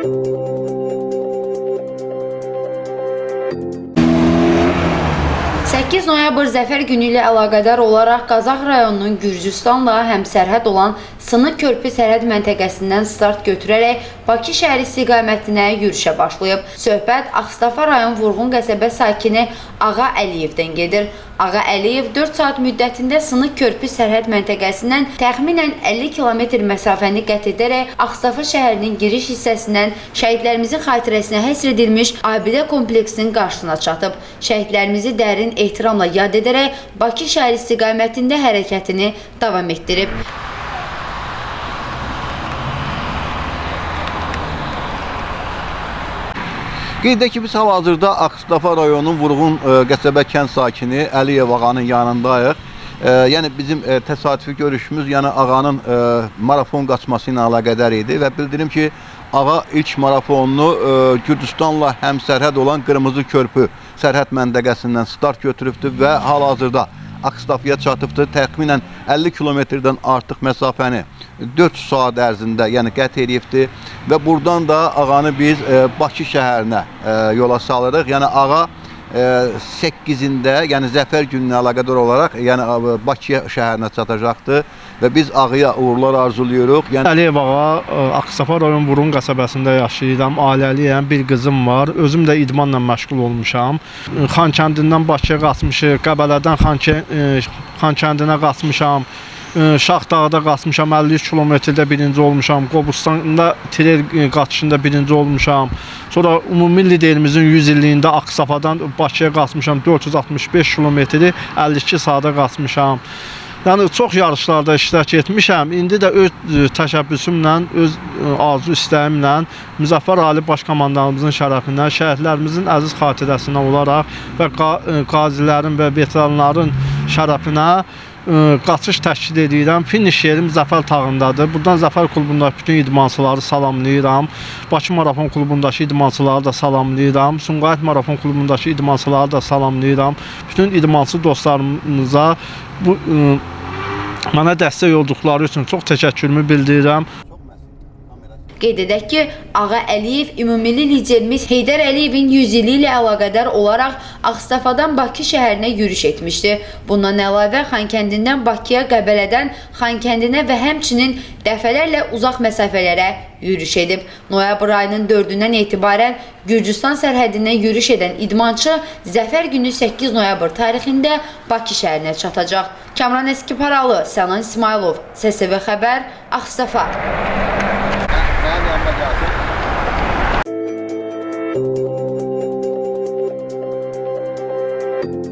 8 noyabr Zəfər günü ilə əlaqədar olaraq Qazax rayonunun Gürcüstanla həmsərhəd olan Sınıq Körpü sərhəd məntəqəsindən start götürərək Bakı şəhəri istiqamətinə yürüşə başlayıb. Söhbət Ağstafa rayon Vurğun qəsəbə sakini Ağa Əliyevdən gedir. Ağa Əliyev 4 saat müddətində Sınıq Körpü sərhəd məntəqəsindən təxminən 50 km məsafəni qət edərək Ağstafa şəhərinin giriş hissəsindən şəhidlərimizin xatirəsinə həsr edilmiş abidə kompleksinin qarşısına çatıb. Şəhidlərimizi dərin ehtiramla yad edərək Bakı şəhəri istiqamətində hərəkətini davam etdirib. Qeyd edək ki, biz hal-hazırda Ağstafa rayonunun Vurğun qəsəbə kənd sakini Əliyev ağanın yanındayıq. Yəni bizim təsadüfi görüşümüz ağanın marafon qaçması ilə əlaqədar idi və bildirim ki, ağa ilk marafonunu Gürcüstanla həmsərhəd olan Qırmızı Körpü sərhəd məntəqəsindən start götürübdür və hal-hazırda Ağstafaya çatıbdır. Təxminən 50 kilometrdən artıq məsafəni 4 saat ərzində qət edibdir və buradan da ağanı biz Bakı şəhərinə yola salırıq. Yəni ağa 8-də, Zəfər gününə əlaqədar olaraq Bakı şəhərinə çatacaqdır və biz ağaya uğurlar arzuluyoruz. Əliyev ağa Ağstafa rayon Vurğun qəsəbəsində yaşayıram, ailəliyəm, bir qızım var. Özüm də idmanla məşğul olmuşam. Xankəndindən Bakıya qaçmışıq, Qəbələdən Xankəndinə qaçmışam. Şaxdağda qaçmışam, 53 kilometrdə birinci olmuşam. Qobustanda tirel qaçışında birinci olmuşam. Sonra ümumi liderimizin 100 illiyində Ağstafadan Bakıya qaçmışam, 465 kilometri 52 saata qaçmışam. Yəni çox yarışlarda iştirak etmişəm. İndi də öz təşəbbüsümlə, öz arzu istəyimlə Müzəffər Ali Baş Komandanımızın şərəfindən, şəhidlərimizin əziz xatirəsinə olaraq və qazilərin və veteranların şərəfinə qaçış təşkil edirəm. Finiş yerim Zəfər tağındadır. Buradan Zəfər klubundakı bütün idmançıları salamlayıram. Bakı Marafon klubundakı idmançıları da salamlayıram. Sumqayıt Marafon klubundakı idmançıları da salamlayıram. Bütün idmançı dostlarımıza bu mənə dəstək olduqları üçün çox təşəkkürümü bildirirəm. Qeyd edək ki, Ağa Əliyev ümumilli liderimiz Heydər Əliyevin 100 ili ilə əlaqədar olaraq Ağstafadan Bakı şəhərinə yürüş etmişdi. Bundan əlavə Xankəndindən Bakıya, Qəbələdən Xankəndinə və həmçinin dəfələrlə uzaq məsafələrə yürüş edib. Noyabr ayının 4-dən etibarən Gürcüstan sərhəddindən yürüş edən idmançı Zəfər günü 8 noyabr tarixində Bakı şəhərinə çatacaq. Kamran Eskiparalı, Sənan İsmailov, SSV Xəbər, Ağstafa. Thank you.